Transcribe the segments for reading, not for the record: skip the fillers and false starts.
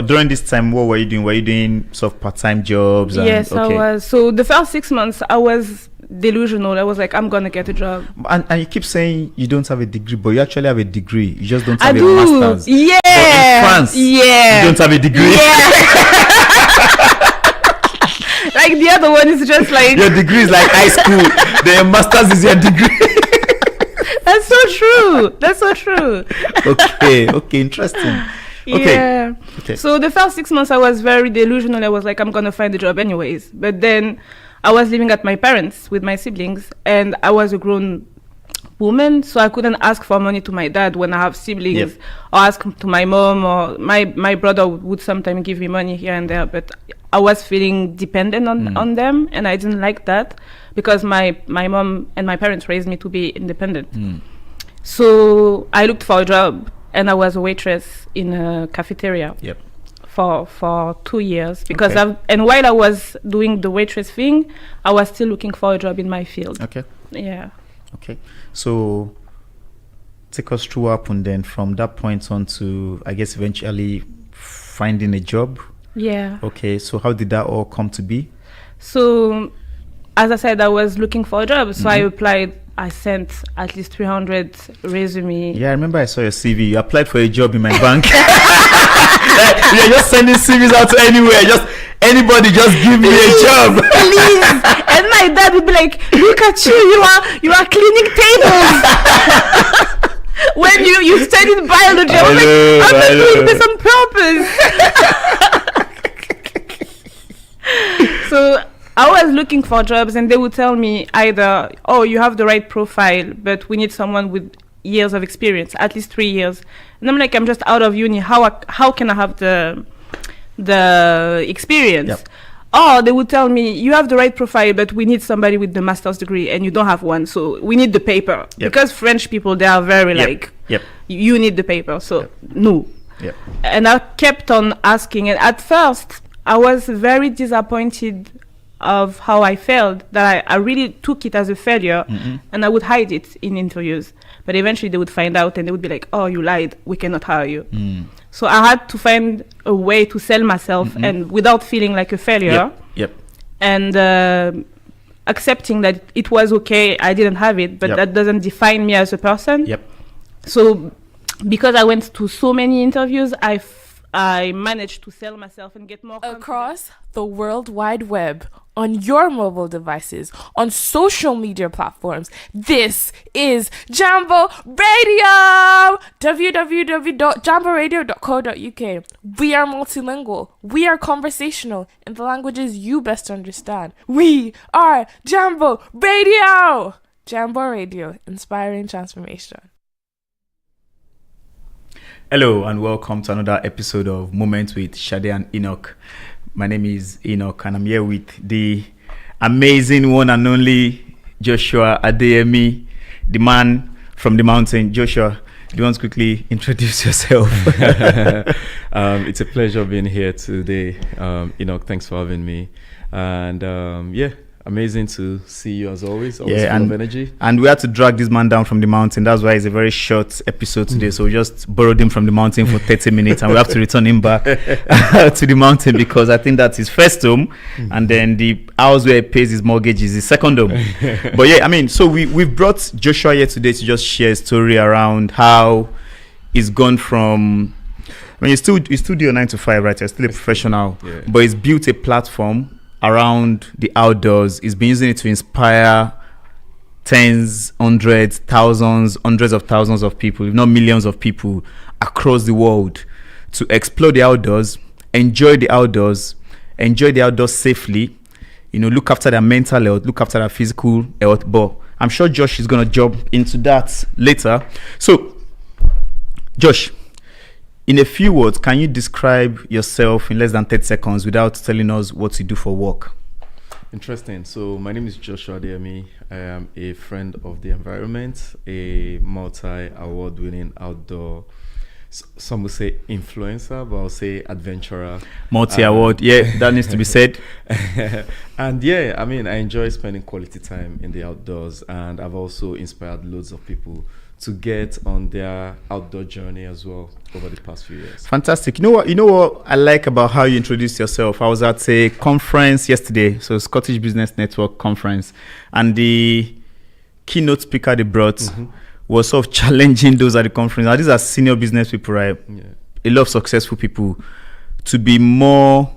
during this time, what were you doing? Were you doing sort of part-time jobs? Yes, I was. So the first 6 months, I was delusional. I was like, I'm gonna get a job. And you keep saying you don't have a degree, but you actually have a degree. You just don't have a master's. Yeah. But in France, you don't have a degree. Yeah. Like the other one is just like your degree is like high school. Then your master's is your degree. That's so true. Okay, interesting. Okay. Yeah. Okay. So the first 6 months I was very delusional. I was like, I'm gonna find a job anyways. But then I was living at my parents with my siblings, and I was a grown woman, so I couldn't ask for money to my dad when I have siblings, or ask to my mom, or my brother would sometimes give me money here and there, but I was feeling dependent on them, and I didn't like that because my mom and my parents raised me to be independent. So I looked for a job, and I was a waitress in a cafeteria for 2 years because and while I was doing the waitress thing, I was still looking for a job in my field. Okay, so take us through what happened then from that point on to, I guess, eventually finding a job. Okay, so how did that all come to be? So as I said, I was looking for a job, so I applied. I sent at least 300 resumes. Yeah, I remember I saw your CV. You applied for a job in my bank. You're just sending CVs out to anywhere. Just anybody, just give me a job. Please. And my dad would be like, "Look at you. You are cleaning tables." When you studied biology, I was like, I'm not doing this on purpose. So I was looking for jobs, and they would tell me either, "Oh, you have the right profile, but we need someone with years of experience, at least 3 years." And I'm like, I'm just out of uni. How can I have the experience? Or they would tell me, "You have the right profile, but we need somebody with the master's degree, and you don't have one, so we need the paper." Because French people, they are very like, you need the paper, so no. And I kept on asking, and at first I was very disappointed of how I felt, that I really took it as a failure, and I would hide it in interviews. But eventually they would find out, and they would be like, "Oh, you lied, we cannot hire you." So I had to find a way to sell myself and without feeling like a failure. And accepting that it was okay, I didn't have it, but that doesn't define me as a person. So because I went to so many interviews, I managed to sell myself and get more across the World Wide Web, on your mobile devices, on social media platforms. This is Jambo Radio! www.jamboradio.co.uk. We are multilingual. We are conversational in the languages you best understand. We are Jambo Radio! Jambo Radio, inspiring transformation. Hello and welcome to another episode of Moments with Sade and Enoch. My name is Enoch and I'm here with the amazing one and only Joshua Adeyemi, the man from the mountain. Joshua, do you want to quickly introduce yourself? It's a pleasure being here today. Enoch, thanks for having me. And amazing to see you as always full of energy. And we had to drag this man down from the mountain. That's why it's a very short episode today. So we just borrowed him from the mountain for 30 minutes and we have to return him back to the mountain because I think that's his first home. And then the house where he pays his mortgage is his second home. But yeah, I mean, so we've brought Joshua here today to just share a story around how he's gone from, I mean, you still do your 9 to 5, right? You're still a professional, but he's built a platform around the outdoors. He's been using it to inspire tens, hundreds, thousands, hundreds of thousands of people, if not millions of people across the world to explore the outdoors, enjoy the outdoors safely, look after their mental health, look after their physical health. But I'm sure Josh is going to jump into that later. So, Josh, in a few words, can you describe yourself in less than 30 seconds without telling us what you do for work? Interesting. So my name is Joshua Adeyemi. I am a friend of the environment, a multi-award-winning outdoor, some will say influencer, but I'll say adventurer. Multi-award, that needs to be said. And I enjoy spending quality time in the outdoors, and I've also inspired loads of people to get on their outdoor journey as well over the past few years. Fantastic. You know what I like about how you introduced yourself? I was at a conference yesterday, so Scottish Business Network conference, and the keynote speaker they brought was sort of challenging those at the conference. Now, these are senior business people, right? Yeah. A lot of successful people, to be more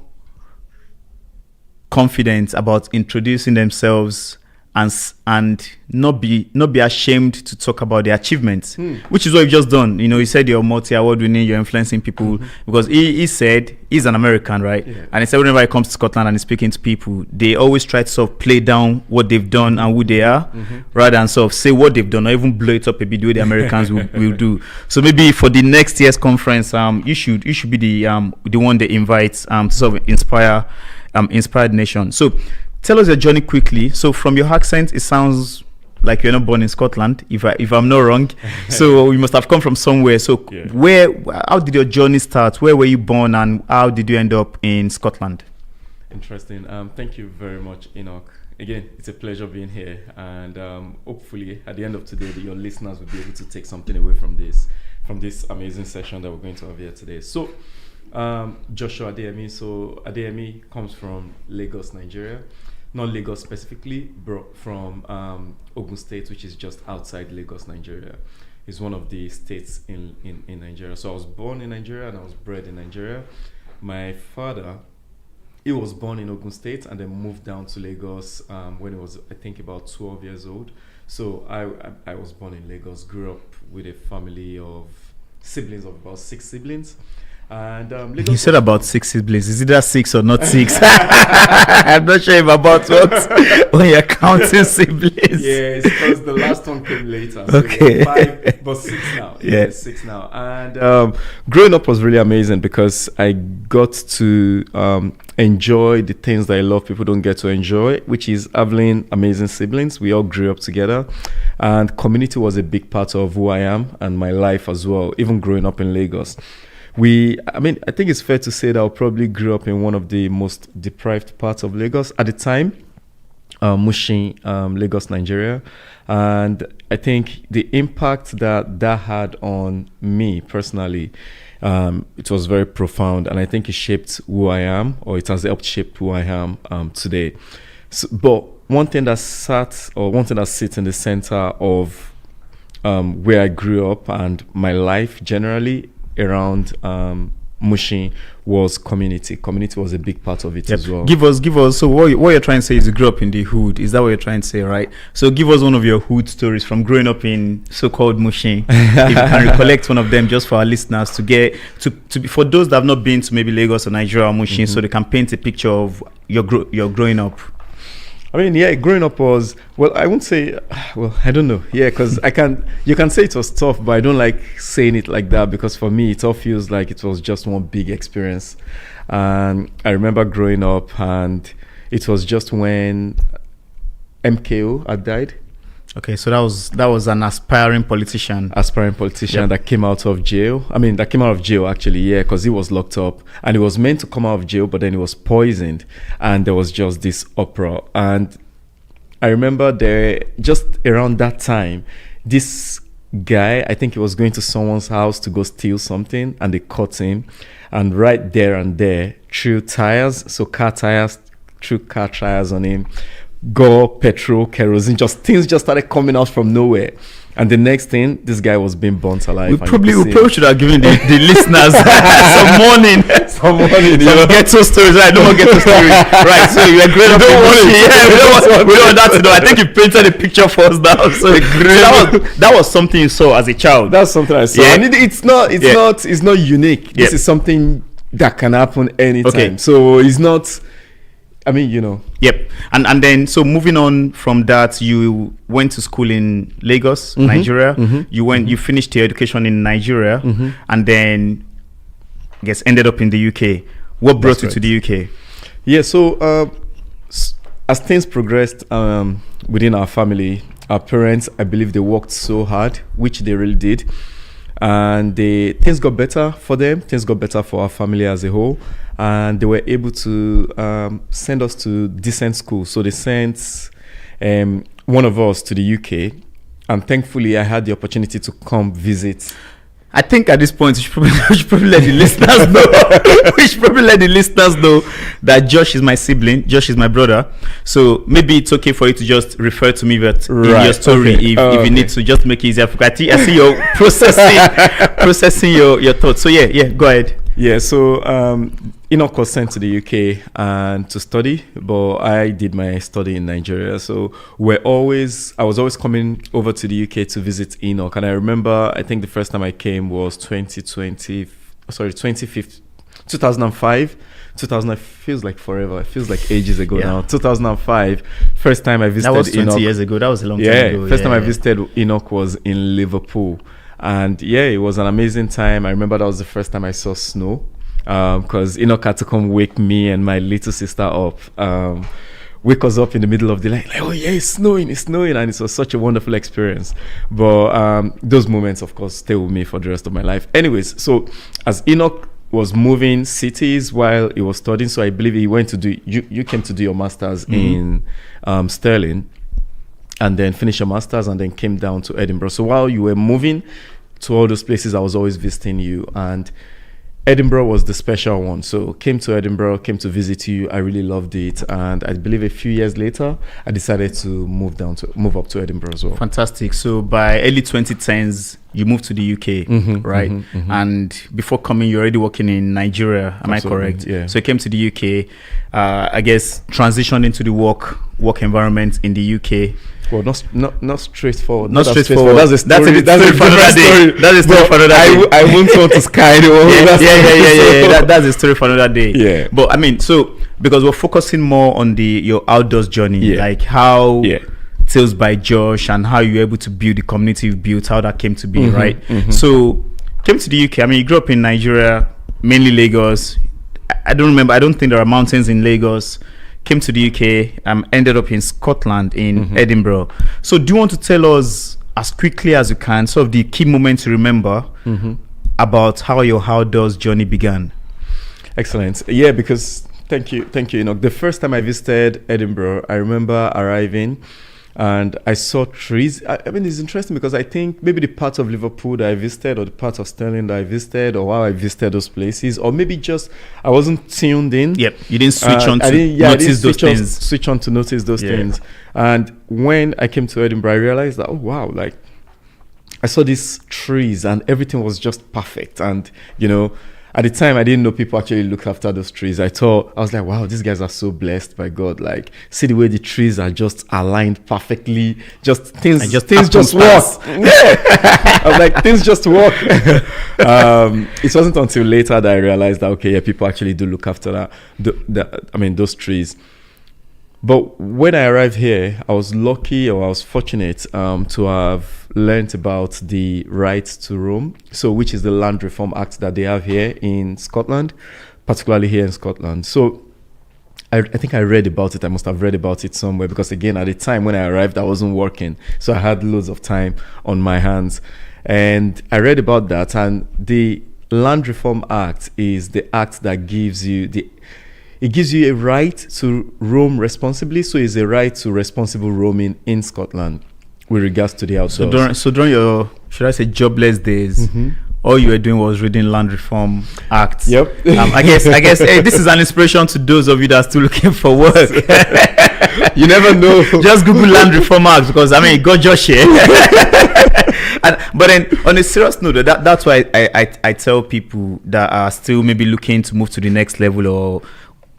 confident about introducing themselves and not be ashamed to talk about their achievements, which is what you've just done. You know, you said you're multi-award winning, you're influencing people, because he said he's an American, right? Yeah. And he said whenever he comes to Scotland and he's speaking to people, they always try to sort of play down what they've done and who they are, rather than sort of say what they've done or even blow it up a bit the way the Americans will do. So maybe for the next year's conference, you should be the one they invite to sort of inspire the nation. So tell us your journey quickly. So from your accent, it sounds like you're not born in Scotland, if I'm not wrong. So you must have come from somewhere. So how did your journey start? Where were you born and how did you end up in Scotland? Interesting. Thank you very much, Enoch. Again, it's a pleasure being here, and hopefully at the end of today, your listeners will be able to take something away from this amazing session that we're going to have here today. So Joshua Adeyemi. So Adeyemi comes from Lagos, Nigeria. Not Lagos specifically, but from Ogun State, which is just outside Lagos, Nigeria. It's one of the states in Nigeria. So I was born in Nigeria and I was bred in Nigeria. My father, he was born in Ogun State and then moved down to Lagos when he was, I think, about 12 years old. So I was born in Lagos, grew up with a family of siblings, of about 6 siblings. And you said about 6 siblings. Is it that 6 or not 6? I'm not sure if about what when you're counting siblings. Yes, because the last one came later. So okay. 5, but 6 now. Yeah, 6 now. And growing up was really amazing because I got to enjoy the things that a lot of people don't get to enjoy, which is having amazing siblings. We all grew up together, and community was a big part of who I am and my life as well, even growing up in Lagos. I think it's fair to say that I probably grew up in one of the most deprived parts of Lagos at the time, Mushin, Lagos, Nigeria. And I think the impact that had on me personally, it was very profound. And I think it shaped who I am, or it has helped shape who I am today. So, but one thing that sits in the center of where I grew up and my life generally around Mushin was community. Community was a big part of it as well. Give us. So what you're trying to say is you grew up in the hood. Is that what you're trying to say, right? So give us one of your hood stories from growing up in so-called Mushin. If you can recollect one of them, just for our listeners to get to for those that have not been to maybe Lagos or Nigeria or Mushin, so they can paint a picture of your growing up. I mean, yeah, growing up was, well, I won't say, well, I don't know. Yeah, because you can say it was tough, but I don't like saying it like that because for me, it all feels like it was just one big experience. And I remember growing up and it was just when MKO had died. Okay, so that was an aspiring politician that came out of jail. I mean, that came out of jail actually, yeah, because he was locked up and he was meant to come out of jail, but then he was poisoned, and there was just this uproar. And I remember there, just around that time, this guy, I think he was going to someone's house to go steal something, and they caught him, and right there and there, threw car tires on him. Petrol, kerosene, things just started coming out from nowhere. And the next thing, this guy was being burnt alive. We probably should have given the listeners some warning. Some ghetto stories. Right, no more ghetto stories. Right, so you are great. We don't want that to know. I think you painted a picture for us now. So that was something you saw as a child. That's something I saw. Yeah. And it's not unique. This is something that can happen anytime. Okay. So it's not. I mean, you know. Yep. And then, so moving on from that, you went to school in Lagos, Nigeria. You finished your education in Nigeria, and then, I guess, ended up in the UK. What brought you to the UK? Yeah, so as things progressed within our family, our parents, I believe they worked so hard, which they really did. And things got better for them. Things got better for our family as a whole. And they were able to send us to decent schools. So they sent one of us to the UK And thankfully, I had the opportunity to come visit. I think at this point, we should probably let the listeners know. We should probably let the listeners know that Josh is my sibling. Josh is my brother. So maybe it's okay for you to just refer to me in your story if you need to, just make it easier. I see you're processing your thoughts. So yeah, go ahead. Yeah, so Enoch was sent to the UK and to study, but I did my study in Nigeria. So I was always coming over to the UK to visit Enoch. And I remember, I think the first time I came was 2005. 2000 feels like forever. It feels like ages ago now. 2005, first time I visited Enoch. That was 20 years ago. That was a long time ago. First time I visited Enoch was in Liverpool. And it was an amazing time. I remember that was the first time I saw snow, because Enoch had to come wake me and my little sister up, wake us up in the middle of the night, like, oh yeah, it's snowing, and it was such a wonderful experience. But those moments, of course, stay with me for the rest of my life. Anyways, so as Enoch was moving cities while he was studying, so I believe he went to do, you came to do your master's in Stirling, and then finished your master's, and then came down to Edinburgh. So while you were moving to all those places, I was always visiting you, and Edinburgh was the special one. So came to Edinburgh, came to visit you. I really loved it, and I believe a few years later, I decided to move up to Edinburgh as well. Fantastic. So by early 2010s, you moved to the UK, right? And before coming, you're already working in Nigeria. Am I correct? Yeah. So you came to the UK. I guess transitioned into the work environment in the UK. Well, not straightforward. Not straightforward. That's a story. That's a story for another day. That's a story for another day. I won't want to sky the whole. Yeah. That's a story for another day. Yeah. But I mean, so because we're focusing more on your outdoors journey, like how Tales by Josh and how you were able to build the community you've built, how that came to be, right? So came to the UK. I mean, you grew up in Nigeria, mainly Lagos. I don't remember. I don't think there are mountains in Lagos. Came to the UK, ended up in Scotland, in Edinburgh. So do you want to tell us, as quickly as you can, sort of the key moments you remember about how your outdoors journey began? Excellent. Yeah, because thank you, Enoch. The first time I visited Edinburgh, I remember arriving and I saw trees. I mean, it's interesting because I think maybe the parts of Liverpool that I visited, or the parts of Stirling that I visited, or how I visited those places, or maybe just I wasn't tuned in. Yep, you didn't switch on to notice those things. Switch on to notice those things. And when I came to Edinburgh, I realized that, oh wow, like I saw these trees and everything was just perfect. And at the time, I didn't know people actually look after those trees. I was like, wow, these guys are so blessed by God. Like, see the way the trees are just aligned perfectly. Things just work. I was like, things just work. It wasn't until later that I realized that, okay, people actually do look after those trees. But when I arrived here, I was lucky, or I was fortunate to have learned about the right to roam, which is the Land Reform Act that they have here in Scotland, particularly here in Scotland. So I think I read about it. I must have read about it somewhere, because again, at the time when I arrived, I wasn't working. So I had loads of time on my hands. And I read about that. And the Land Reform Act is the act that gives you it gives you a right to roam responsibly. So it's a right to responsible roaming in Scotland with regards to the outdoors. So during your, should I say, jobless days, all you were doing was reading Land Reform Act. Yep. I guess hey, this is an inspiration to those of you that are still looking for work. You never know. Just Google Land Reform Act, because it got Josh here. But then on a serious note, that's why I tell people that are still maybe looking to move to the next level, or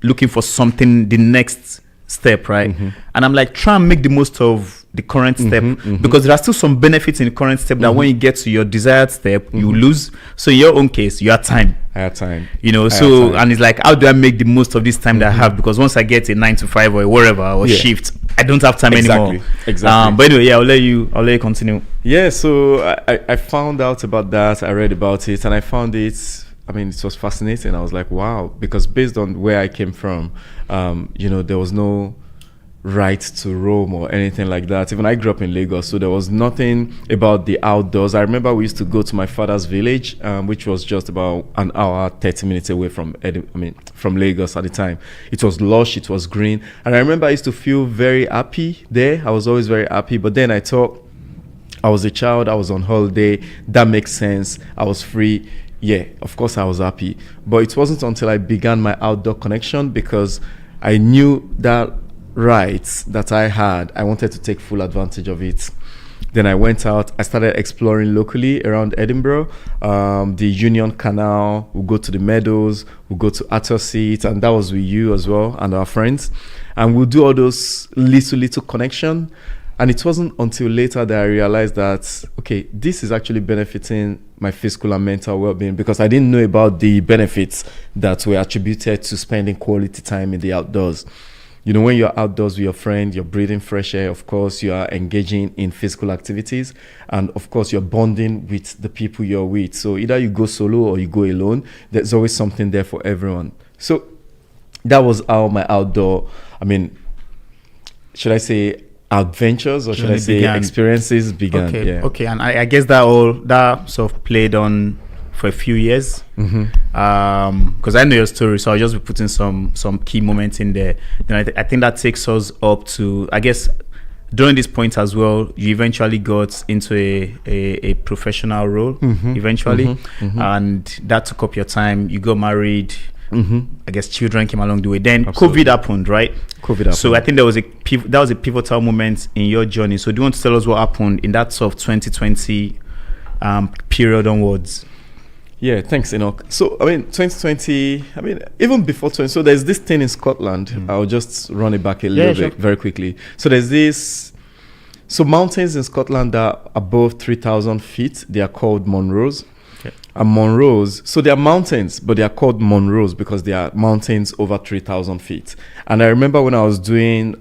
looking for something, the next step, right? And I'm like, try and make the most of the current step, because there are still some benefits in the current step that when you get to your desired step, you lose. So in your own case, you had time. I had time. And it's like, how do I make the most of this time that I have? Because once I get a 9 to 5 or whatever, or shift, I don't have time anymore. Exactly. But anyway, I'll let you continue. Yeah, so I found out about that. I read about it, and I found it, it was fascinating. I was like, wow, because based on where I came from, there was no right to roam or anything like that. Even I grew up in Lagos, so there was nothing about the outdoors. I remember we used to go to my father's village, which was just about an hour, 30 minutes away from Lagos at the time. It was lush, it was green. And I remember I used to feel very happy there. I was always very happy. But then I thought, I was a child, I was on holiday, that makes sense, I was free. Yeah, of course I was happy. But it wasn't until I began my outdoor connection, because I knew that rights that I had, I wanted to take full advantage of it. Then I went out, I started exploring locally around Edinburgh, the Union Canal, we'll go to the meadows, we'll go to Atterseat, and that was with you as well and our friends. And we'll do all those little connection. And it wasn't until later that I realized that, okay, this is actually benefiting my physical and mental well-being, because I didn't know about the benefits that were attributed to spending quality time in the outdoors. You know, when you're outdoors with your friend, you're breathing fresh air, of course, you are engaging in physical activities, and of course, you're bonding with the people you're with. So either you go solo or you go alone, there's always something there for everyone. So that was how my outdoor, should I say adventures, or should I say experiences began? Okay, yeah. Okay, and I guess that sort of played on for a few years, because I know your story, so I'll just be putting some key moments in there. Then I think that takes us up to, I guess, during this point as well, you eventually got into a professional role, eventually, and that took up your time. You got married. I guess children came along the way. Then Absolutely. COVID happened, right? COVID happened. So I think that was a pivotal moment in your journey. So do you want to tell us what happened in that sort of 2020 period onwards? Yeah, thanks, Enoch. So, 2020, even before 20, so there's this thing in Scotland. I'll just run it back a little bit very quickly. So there's this, mountains in Scotland that are above 3,000 feet, they are called Munros. Okay. And Munros, so they are mountains, but they are called Munros because they are mountains over 3,000 feet. And I remember when I was doing,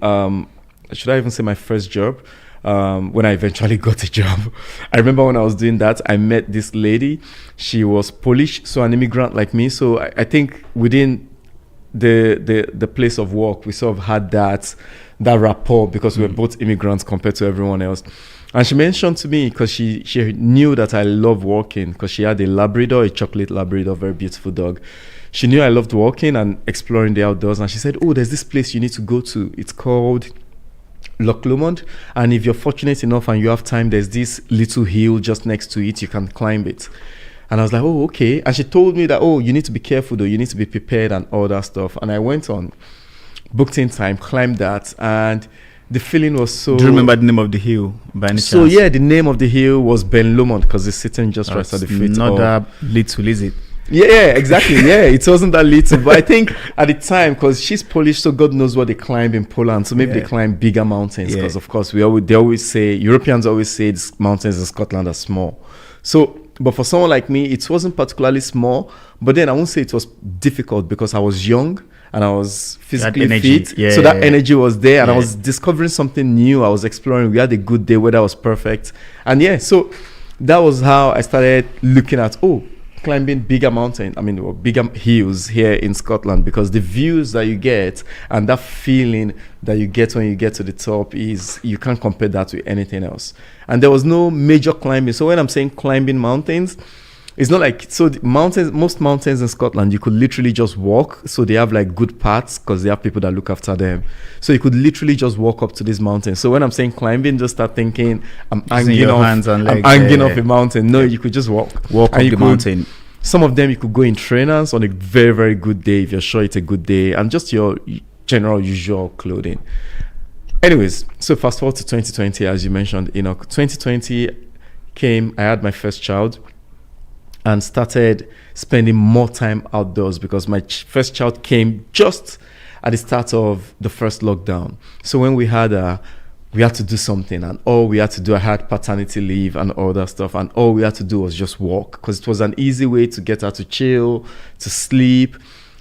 should I even say my first job? When I eventually got a job, I remember when I was doing that, I met this lady. She was Polish, so an immigrant like me. So I think within the place of work, we sort of had that rapport, because we were both immigrants compared to everyone else. And she mentioned to me, because she knew that I love walking, because she had a Labrador, a chocolate Labrador, very beautiful dog. She knew I loved walking and exploring the outdoors, and she said, "Oh, there's this place you need to go to. It's called Loch Lomond, and if you're fortunate enough and you have time, there's this little hill just next to it, you can climb it." And I was like, "Oh, okay." And she told me that, "Oh, you need to be careful though, you need to be prepared," and all that stuff. And I went on, booked in time, climbed that, and the feeling was so... Do you remember the name of the hill by any chance? So yeah, the name of the hill was Ben Lomond, because it's sitting just right at the feet. Not that little, is it? Yeah, exactly. Yeah, it wasn't that little, but I think at the time, because she's Polish, so God knows what they climb in Poland. So maybe they climb bigger mountains, because of course they always say, Europeans always say these mountains in Scotland are small. So, but for someone like me, it wasn't particularly small. But then I won't say it was difficult, because I was young and I was physically fit. So that energy was there, and I was discovering something new. I was exploring. We had a good day. Weather was perfect, and so that was how I started looking at climbing bigger mountains, or bigger hills here in Scotland, because the views that you get and that feeling that you get when you get to the top you can't compare that to anything else. And there was no major climbing. So when I'm saying climbing mountains, it's not like, most mountains in Scotland, you could literally just walk. So they have like good paths, because they have people that look after them. So you could literally just walk up to these mountains. So when I'm saying climbing, just start thinking, I'm hanging off a mountain. No, you could just walk up the mountain. Some of them you could go in trainers on a very, very good day, if you're sure it's a good day, and just your general usual clothing. Anyways, so fast forward to 2020, as you mentioned, Enoch. 2020 came, I had my first child, and started spending more time outdoors, because my first child came just at the start of the first lockdown. So when we had to do something, and all we had to do, I had paternity leave and all that stuff, and all we had to do was just walk, because it was an easy way to get her to chill, to sleep.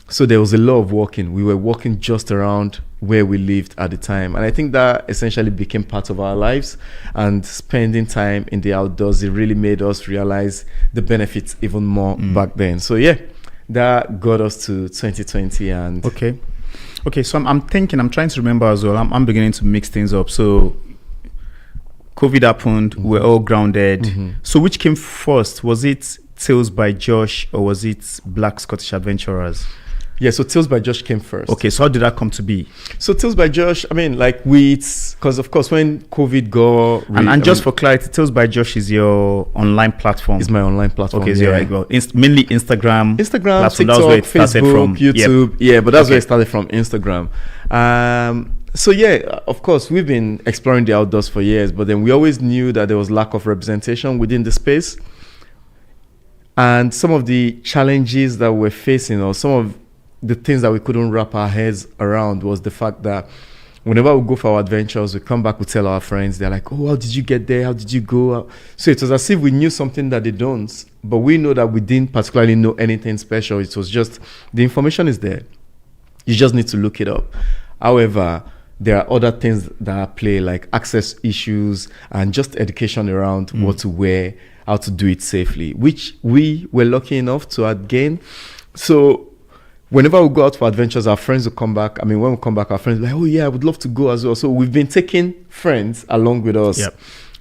So there was a lot of walking. We were walking just around where we lived at the time, and I think that essentially became part of our lives. And spending time in the outdoors, it really made us realize the benefits even more back then. So that got us to 2020. And okay, so I'm trying to remember as well. I'm beginning to mix things up. So COVID happened, we're all grounded. So which came first? Was it Tales by Josh, or was it Black Scottish Adventurers? Yeah, so Tales by Josh came first. Okay, so how did that come to be? So Tales by Josh, I mean, like because of course when COVID got... And just for clarity, Tales by Josh is your online platform. It's my online platform. Okay, so right, well, mainly Instagram, TikTok, Facebook, YouTube. Yeah, but that's where it started from, Instagram. So yeah, of course, we've been exploring the outdoors for years, but then we always knew that there was lack of representation within the space. And some of the challenges that we're facing, or some of the things that we couldn't wrap our heads around, was the fact that whenever we go for our adventures, we come back, we tell our friends, they're like, oh, how did you get there? How did you go? So it was as if we knew something that they don't, but we know that we didn't particularly know anything special. It was just, the information is there. You just need to look it up. However, there are other things that are at play, like access issues and just education around what to wear, how to do it safely, which we were lucky enough to gain. So whenever we go out for adventures, our friends will come back. I mean, when we come back, our friends will be like, oh yeah, I would love to go as well. So we've been taking friends along with us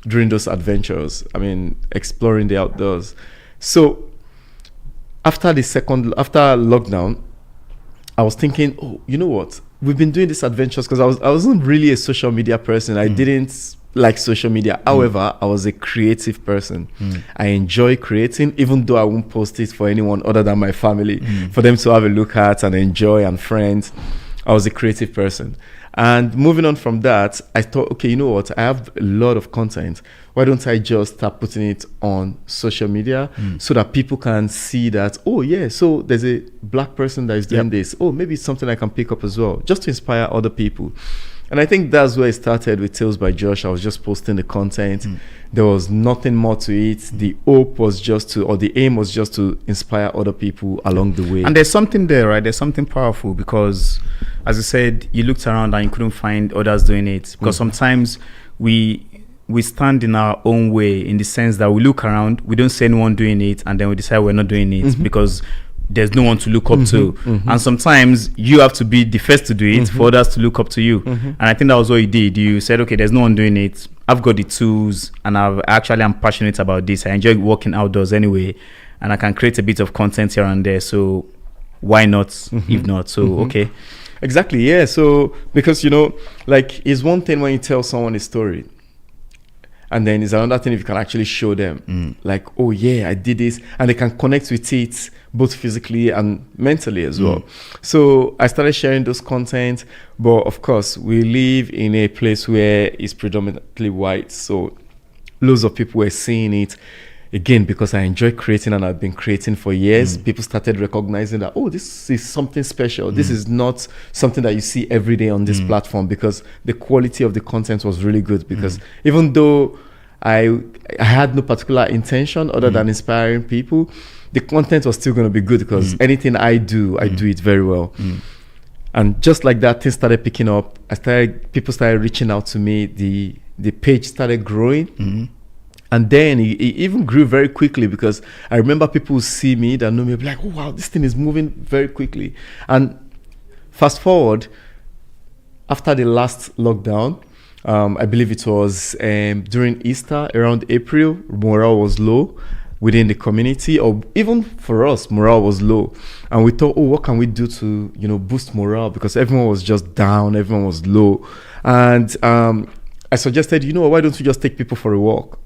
during those adventures. I mean, exploring the outdoors. So after lockdown, I was thinking, oh, you know what? We've been doing these adventures because I wasn't really a social media person. I didn't like social media. However, I was a creative person. I enjoy creating, even though I won't post it for anyone other than my family, for them to have a look at and enjoy, and friends. I was a creative person. And moving on from that, I thought, okay, you know what? I have a lot of content. Why don't I just start putting it on social media so that people can see that, oh yeah, so there's a black person that is doing this. Oh, maybe it's something I can pick up as well, just to inspire other people. And I think that's where it started with Tales by Josh. I was just posting the content. There was nothing more to it. The hope was the aim was just to inspire other people along the way. And there's something there, right? There's something powerful because, as you said, you looked around and you couldn't find others doing it. Because sometimes we stand in our own way, in the sense that we look around, we don't see anyone doing it, and then we decide we're not doing it because there's no one to look up to. And sometimes you have to be the first to do it for others to look up to you. And I think that was what you did. You said, okay, there's no one doing it. I've got the tools, and I'm passionate about this. I enjoy working outdoors anyway, and I can create a bit of content here and there. So why not, if not? So, okay. Exactly, yeah. So, because, like, it's one thing when you tell someone a story, and then it's another thing if you can actually show them, like, oh yeah, I did this, and they can connect with it both physically and mentally as well. So I started sharing those content, but of course we live in a place where it's predominantly white, so loads of people were seeing it. Again, because I enjoy creating and I've been creating for years, people started recognizing that, oh, this is something special. This is not something that you see every day on this platform, because the quality of the content was really good. Because even though I had no particular intention other than inspiring people, the content was still going to be good, because anything I do it very well. And just like that, things started picking up. People started reaching out to me. The page started growing. And then it even grew very quickly, because I remember people who see me that know me, be like, oh, wow, this thing is moving very quickly. And fast forward, after the last lockdown, I believe it was during Easter, around April, morale was low within the community, or even for us, morale was low. And we thought, oh, what can we do to, boost morale? Because everyone was just down, everyone was low. And I suggested, why don't we just take people for a walk?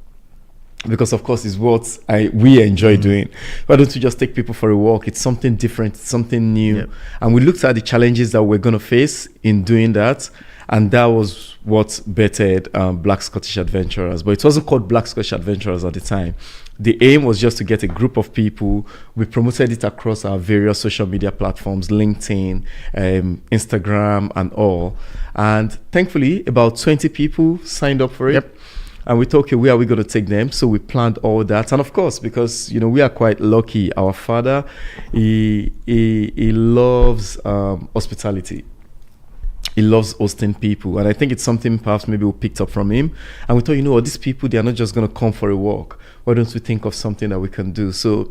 Because of course it's what we enjoy doing. Why don't we just take people for a walk? It's something different, something new. And we looked at the challenges that we're going to face in doing that. And that was what bettered Black Scottish Adventurers. But it wasn't called Black Scottish Adventurers at the time. The aim was just to get a group of people. We promoted it across our various social media platforms, LinkedIn, Instagram, and all. And thankfully, about 20 people signed up for it. And we thought, okay, where are we going to take them? So we planned all that. And of course, because, we are quite lucky, our father, he loves hospitality. He loves hosting people. And I think it's something perhaps maybe we picked up from him. And we thought, these people, they are not just going to come for a walk. Why don't we think of something that we can do? So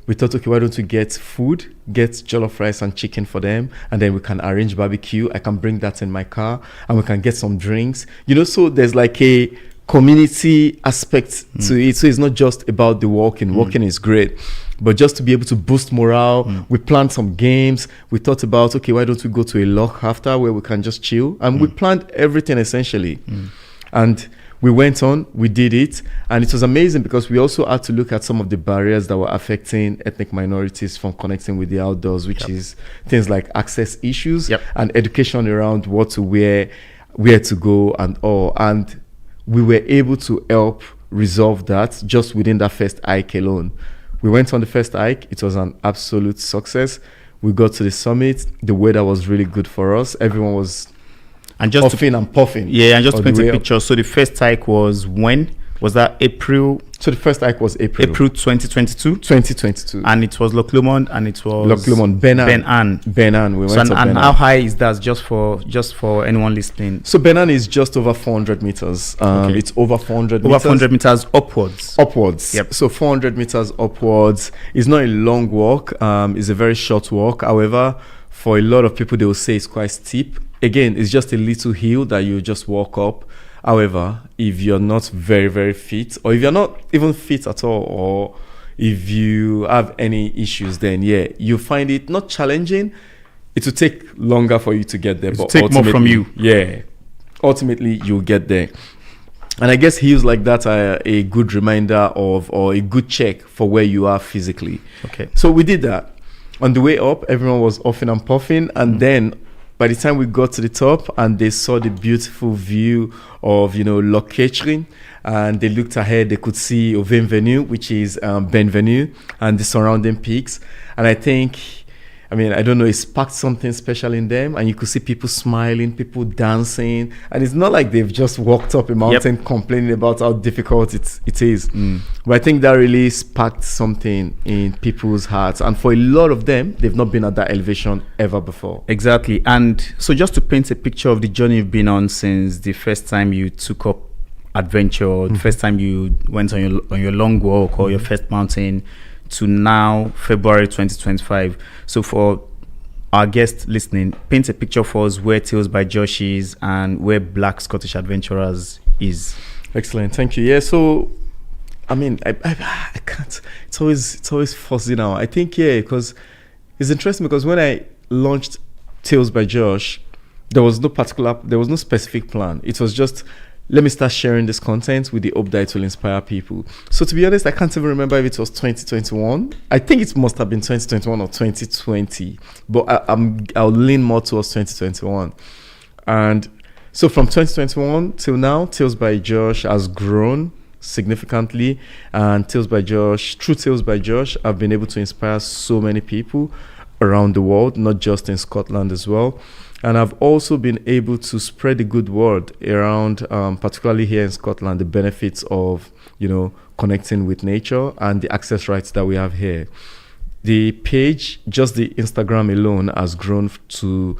we thought, okay, why don't we get food, get jollof rice and chicken for them, and then we can arrange barbecue. I can bring that in my car, and we can get some drinks. So there's like a community aspect to it. So it's not just about the walking. Walking is great, but just to be able to boost morale. We planned some games. We thought about, okay, why don't we go to a loch after where we can just chill? And we planned everything essentially. And we went on, we did it, and it was amazing because we also had to look at some of the barriers that were affecting ethnic minorities from connecting with the outdoors, which is things like access issues and education around what to wear, where to go, and all. And we were able to help resolve that just within that first hike alone. We went on the first hike. It was an absolute success. We got to the summit. The weather was really good for us. Everyone was puffing and puffing. Yeah, and just to paint a picture. So the first hike was when? Was that April? So the first hike was April 2022? 2022. And it was Loch Lomond, and it was... Loch Lomond, Ben-Ann. We went to Ben-Ann. How high is that, just for anyone listening? So Ben-Ann is just over 400 meters. It's over 400 meters. Over 400 meters upwards. Upwards. Yep. So 400 meters upwards. It's not a long walk. It's a very short walk. However, for a lot of people, they will say it's quite steep. Again, it's just a little hill that you just walk up. However, if you're not very, very fit, or if you're not even fit at all, or if you have any issues, then you find it not challenging. It will take longer for you to get there. It will take more from you. Yeah. Ultimately, you'll get there. And I guess hills like that are a good reminder of, or a good check for where you are physically. Okay. So we did that. On the way up, everyone was huffing and puffing, and then by the time we got to the top and they saw the beautiful view of, Loch Kettering, and they looked ahead, they could see Venue, which is Benvenue, and the surrounding peaks. And I think, I don't know, it sparked something special in them, and you could see people smiling, people dancing, and it's not like they've just walked up a mountain complaining about how difficult it is. But I think that really sparked something in people's hearts, and for a lot of them, they've not been at that elevation ever before. Exactly. And so just to paint a picture of the journey you've been on since the first time you took up adventure, the first time you went on your long walk or your first mountain, to now February 2025. So for our guests listening, paint a picture for us where Tales by Josh is and where Black Scottish Adventurers is. Excellent, thank you. Yeah, so I can't. It's always fuzzy now. I think because it's interesting, because when I launched Tales by Josh, there was no specific plan. It was just, let me start sharing this content with the hope that it will inspire people. So to be honest, I can't even remember if it was 2021. I think it must have been 2021 or 2020, but I'll lean more towards 2021. And so from 2021 till now, Tales by Josh has grown significantly, and through Tales by Josh, I've been able to inspire so many people around the world, not just in Scotland as well. And I've also been able to spread the good word around, particularly here in Scotland, the benefits of, connecting with nature and the access rights that we have here. The page, just the Instagram alone, has grown to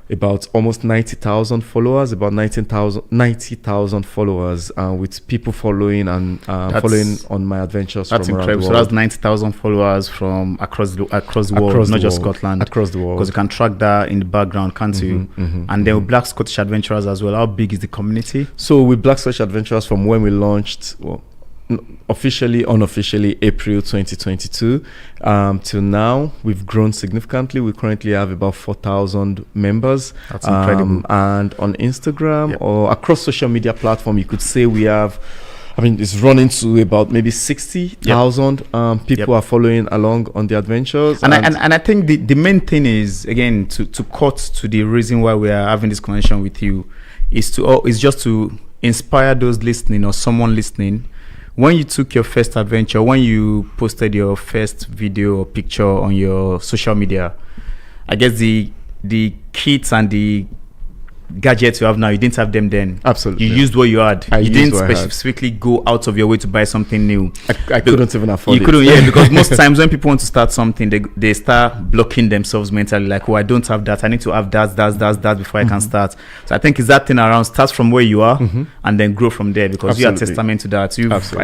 about almost 90,000 followers, about 90,000 followers, with people following and following on my adventures from around the world. That's incredible. So that's 90,000 followers from across the world, not just Scotland. Across the world. Because you can track that in the background, can't you? And then with Black Scottish Adventurers as well, how big is the community? So with Black Scottish Adventurers, from when we launched, unofficially April 2022 till now, we've grown significantly. We currently have about 4,000 members. That's incredible. And on Instagram or across social media platform, you could say we have, it's running to about maybe 60,000 people are following along on the adventures. And I think the main thing is, again, to cut to the reason why we are having this connection with you, is just to inspire those listening or someone listening. When you took your first adventure, when you posted your first video or picture on your social media, I guess the kits and the gadgets you have now, you didn't have them then. Absolutely. You used what you had. You didn't specifically go out of your way to buy something new. I couldn't even afford it. You couldn't, because most times when people want to start something, they start blocking themselves mentally, like, I don't have that. I need to have that before I can start. So I think it's that thing around, start from where you are and then grow from there, because you are testament to that.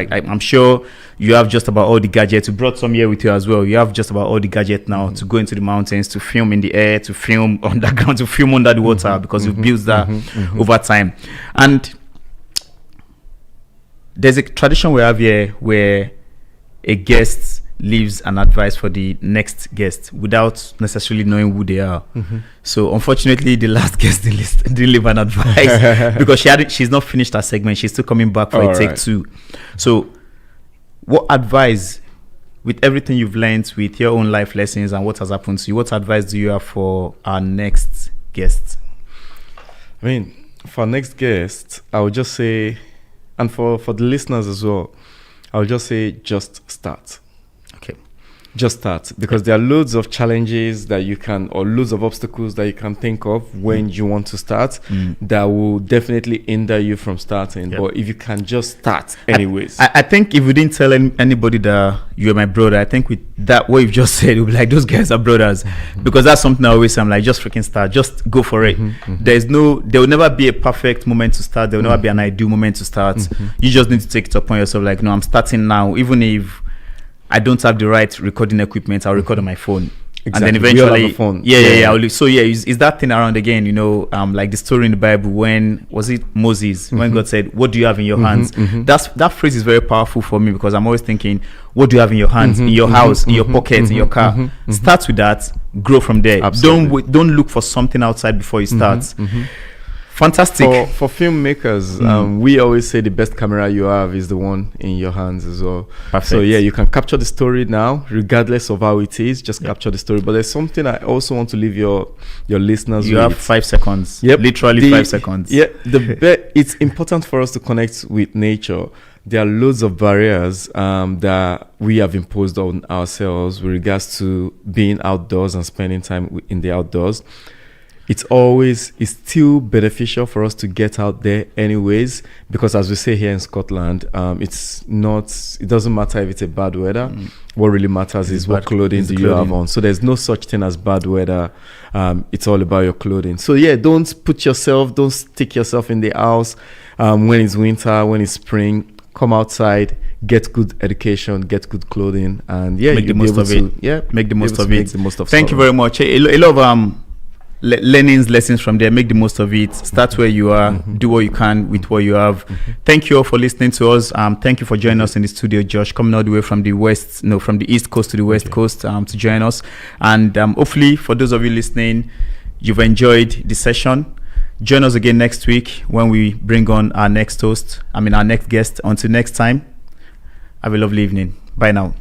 I'm sure you have just about all the gadgets. You brought some here with you as well. You have just about all the gadgets now to go into the mountains, to film in the air, to film underground, to film under the water, because you've built that over time. And there's a tradition we have here where a guest leaves an advice for the next guest without necessarily knowing who they are. So unfortunately, the last guest didn't leave an advice because she's not finished her segment. She's still coming back for a take 2. So what advice, with everything you've learned, with your own life lessons and what has happened to you, what advice do you have for our next guest? I mean, for our next guest, I would just say, and for the listeners as well, I would just say, just start. Okay. Just start, because there are loads of challenges that you can, or loads of obstacles that you can think of when you want to start that will definitely hinder you from starting. But if you can just start anyways. I think if we didn't tell anybody that you're my brother, I think with that, what you've just said, we'll be like, those guys are brothers. Because that's something I always say, I'm like, just freaking start, just go for it. There will never be a perfect moment to start. There will never be an ideal moment to start. You just need to take it upon yourself, like, no, I'm starting now, even if I don't have the right recording equipment, I'll record on my phone. Exactly. And then eventually, phone. Is that thing around again, like the story in the Bible when, was it Moses, when God said, what do you have in your hands? That phrase is very powerful for me, because I'm always thinking, what do you have in your hands, in your house, in your pocket, in your car? Start with that, grow from there. Absolutely. Don't look for something outside before you start. Fantastic. For filmmakers, we always say the best camera you have is the one in your hands as well. Perfect. So you can capture the story now, regardless of how it is. Just capture the story. But there's something I also want to leave your listeners with. You have 5 seconds. Yep. Literally 5 seconds. Yeah. It's important for us to connect with nature. There are loads of barriers that we have imposed on ourselves with regards to being outdoors and spending time in the outdoors. It's still beneficial for us to get out there anyways, because as we say here in Scotland, it doesn't matter if it's a bad weather. What really matters is what clothing do you have on. So there's no such thing as bad weather. It's all about your clothing. So don't stick yourself in the house when it's winter, when it's spring. Come outside, get good education, get good clothing, and make the most of it. Make the most of it. Thank you very much. A lot of lessons from there. Make the most of it. Start where you are. Do what you can with what you have. Thank you all for listening to us. Thank you for joining us in the studio, Josh, coming all the way from the East Coast to the West Coast to join us. And hopefully, for those of you listening, you've enjoyed the session. Join us again next week when we bring on our next guest. Until next time, have a lovely evening. Bye now.